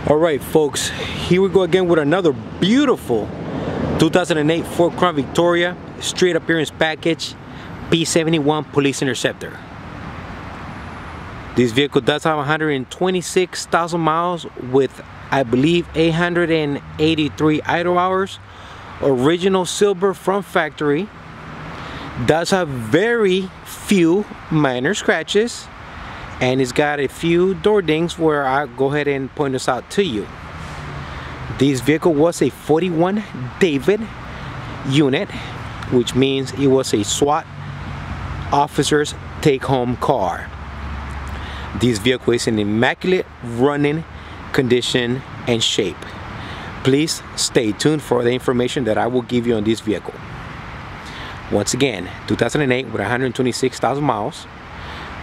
Alright folks, here we go again with another beautiful 2008 Ford Crown Victoria straight appearance package P71 Police Interceptor. This vehicle does have 126,000 miles with, I believe, 883 idle hours. Original silver from factory. Does have very few minor scratches. And it's got a few door dings where I'll go ahead and point this out to you. This vehicle was a 41 David unit, which means it was a SWAT officer's take-home car. This vehicle is in immaculate running condition and shape. Please stay tuned for the information that I will give you on this vehicle. Once again, 2008 with 126,000 miles.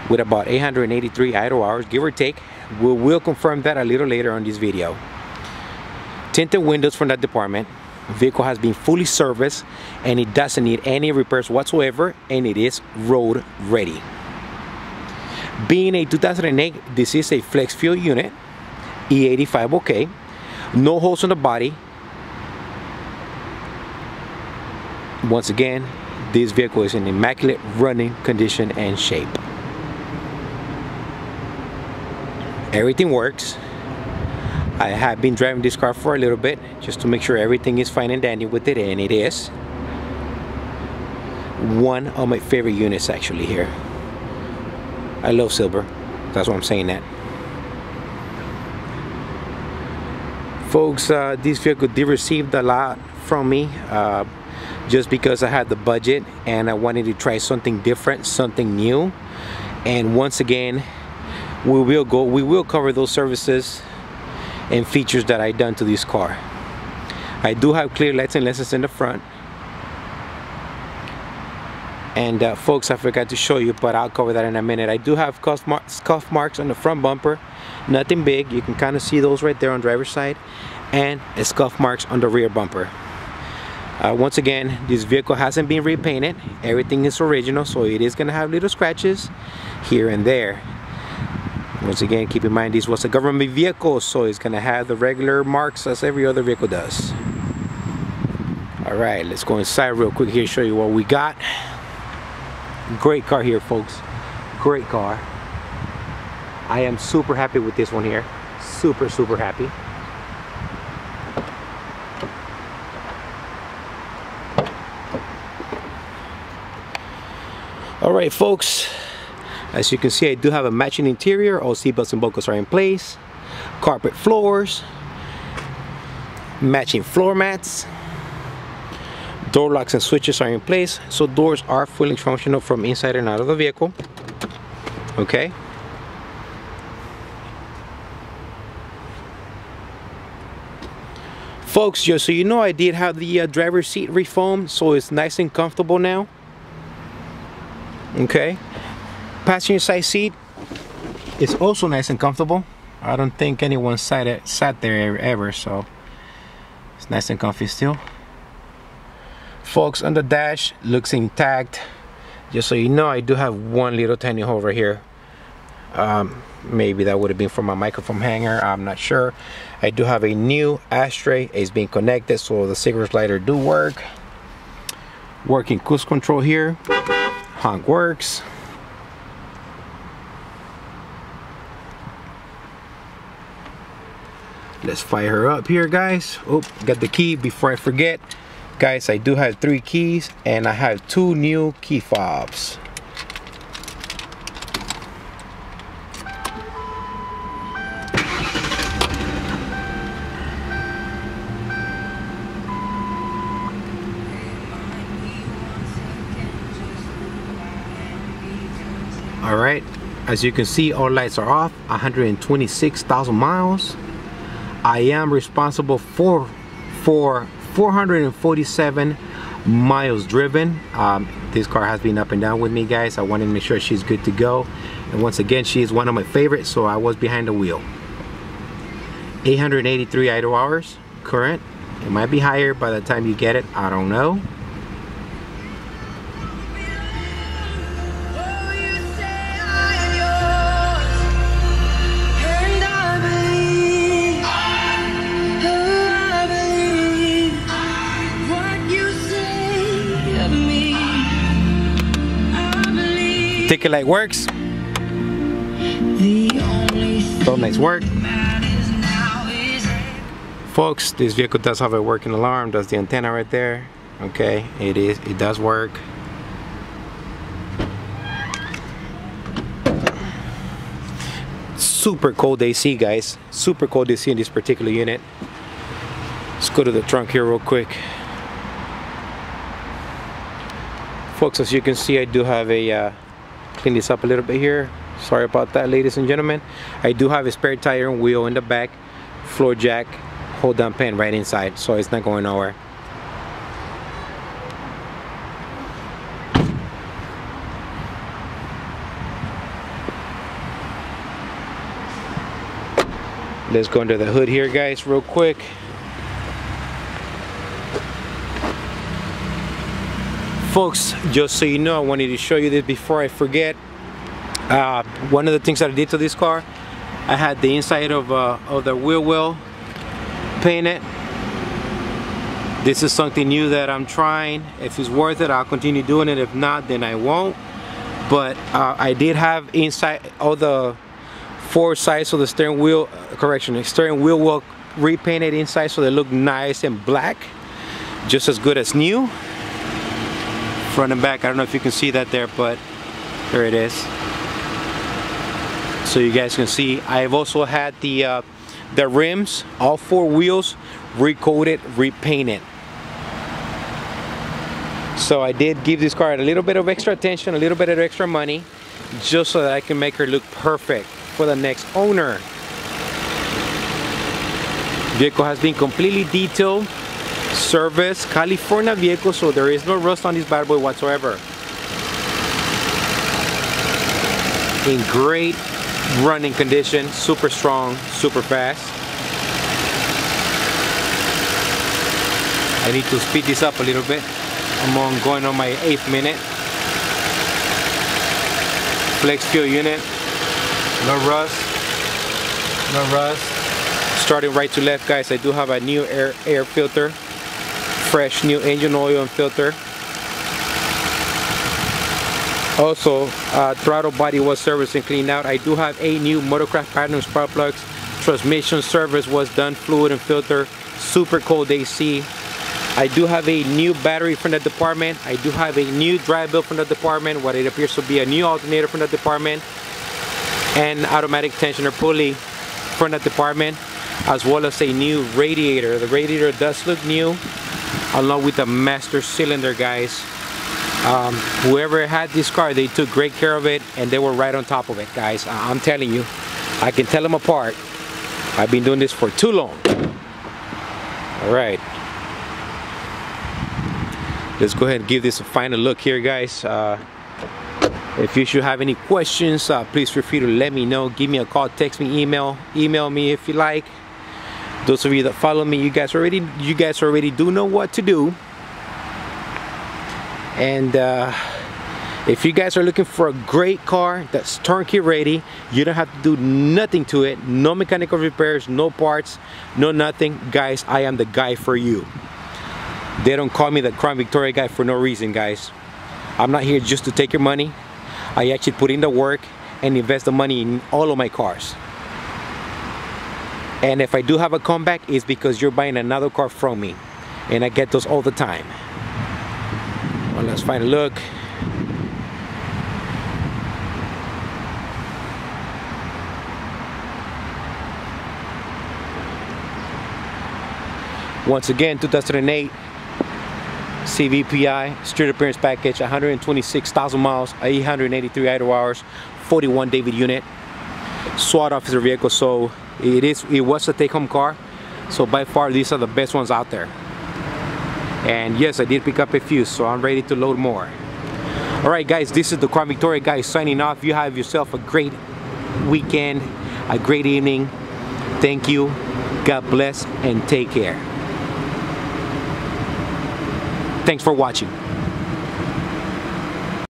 With about 883 idle hours, give or take. We will confirm that a little later on this video. Tinted windows from that department. Vehicle has been fully serviced and it doesn't need any repairs whatsoever, and it is road ready. Being a 2008, this is a flex fuel unit, E85 okay, no holes in the body. Once again, this vehicle is in immaculate running condition and shape. Everything works. I have been driving this car for a little bit just to make sure everything is fine and dandy with it, and it is. One of my favorite units actually here. I love silver, that's why I'm saying that. Folks, this vehicle did receive a lot from me just because I had the budget and I wanted to try something different, something new. And once again, we will cover those services and features that I done to this car. I do have clear lights and lenses in the front. And folks, I forgot to show you, but I'll cover that in a minute. I do have scuff marks on the front bumper. Nothing big. You can kind of see those right there on driver's side. And scuff marks on the rear bumper. Once again, this vehicle hasn't been repainted. Everything is original, so it is going to have little scratches here and there. Once again, keep in mind this was a government vehicle, so it's going to have the regular marks as every other vehicle does. Alright, let's go inside real quick here, show you what we got. Great car here, folks. Great car. I am super happy with this one here. Super happy. Alright folks, as you can see, I do have a matching interior. All seatbelts and buckles are in place. Carpet floors. Matching floor mats. Door locks and switches are in place. So doors are fully functional from inside and out of the vehicle. Okay. Folks, just so you know, I did have the driver's seat refoamed, so it's nice and comfortable now. Okay. Passenger side seat is also nice and comfortable. I don't think anyone sat there ever, so it's nice and comfy still. Folks, on the dash, looks intact. Just so you know, I do have one little tiny hole over here. Maybe that would have been for my microphone hanger, I'm not sure. I do have a new ashtray. It's being connected, so the cigarette lighter do work. Working cruise control here. Honk works. Let's fire her up here, guys. Oh, got the key before I forget. Guys, I do have 3 keys and I have 2 new key fobs. Alright, as you can see, all lights are off. 126,000 miles. I am responsible for 447 miles driven. This car has been up and down with me, guys. I wanted to make sure she's good to go. And once again, she is one of my favorites, so I was behind the wheel. 883 idle hours current. It might be higher by the time you get it, I don't know. Ticket light works. Stop lights work. Folks, this vehicle does have a working alarm. That's the antenna right there. Okay, it does work. Super cold AC, guys. Super cold AC in this particular unit. Let's go to the trunk here real quick. Folks, as you can see, I do have a clean this up a little bit here. Sorry about that, ladies and gentlemen. I do have a spare tire and wheel in the back, floor jack, hold down pin right inside, so it's not going nowhere. Let's go under the hood here, guys, real quick. Folks, just so you know, I wanted to show you this before I forget. One of the things that I did to this car, I had the inside of the wheel well painted. This is something new that I'm trying. If it's worth it, I'll continue doing it. If not, then I won't. But I did have inside all the four sides of the steering wheel, the steering wheel well repainted inside so they look nice and black, just as good as new. Front and back, I don't know if you can see that there, but there it is. So you guys can see, I've also had the rims, all four wheels, recoated, repainted. So I did give this car a little bit of extra attention, a little bit of extra money, just so that I can make her look perfect for the next owner. Vehicle has been completely detailed, service, California vehicle, so there is no rust on this bad boy whatsoever. In great running condition, super strong, super fast. I need to speed this up a little bit. I'm going on my 8th minute. Flex fuel unit, no rust, no rust. Starting right to left, guys, I do have a new air filter, fresh new engine oil and filter. Also, throttle body was serviced and cleaned out. I do have a new Motorcraft Platinum spark plugs. Transmission service was done, fluid and filter. Super cold AC. I do have a new battery from the department. I do have a new drive bill from the department, what it appears to be a new alternator from the department, and automatic tensioner pulley from the department, as well as a new radiator. The radiator does look new, along with the master cylinder, guys. Whoever had this car, they took great care of it, and they were right on top of it, guys. I'm telling you, I can tell them apart. I've been doing this for too long. All right, let's go ahead and give this a final look here, guys. If you should have any questions, please feel free to let me know. Give me a call, text me, email me if you like. Those of you that follow me, you guys already do know what to do. And if you guys are looking for a great car that's turnkey ready, you don't have to do nothing to it, no mechanical repairs, no parts, no nothing, guys, I am the guy for you. They don't call me the Crown Victoria guy for no reason, guys. I'm not here just to take your money. I actually put in the work and invest the money in all of my cars. And if I do have a comeback, it's because you're buying another car from me, and I get those all the time. Well, let's find a look. Once again, 2008 CVPI street appearance package, 126,000 miles, 883 idle hours, 41 David unit, SWAT officer vehicle. So it was a take-home car. So by far, these are the best ones out there. And yes, I did pick up a few, so I'm ready to load more. All right, guys, this is the Crown Victoria guy signing off. You have yourself a great weekend, a great evening. Thank you. God bless and take care. Thanks for watching.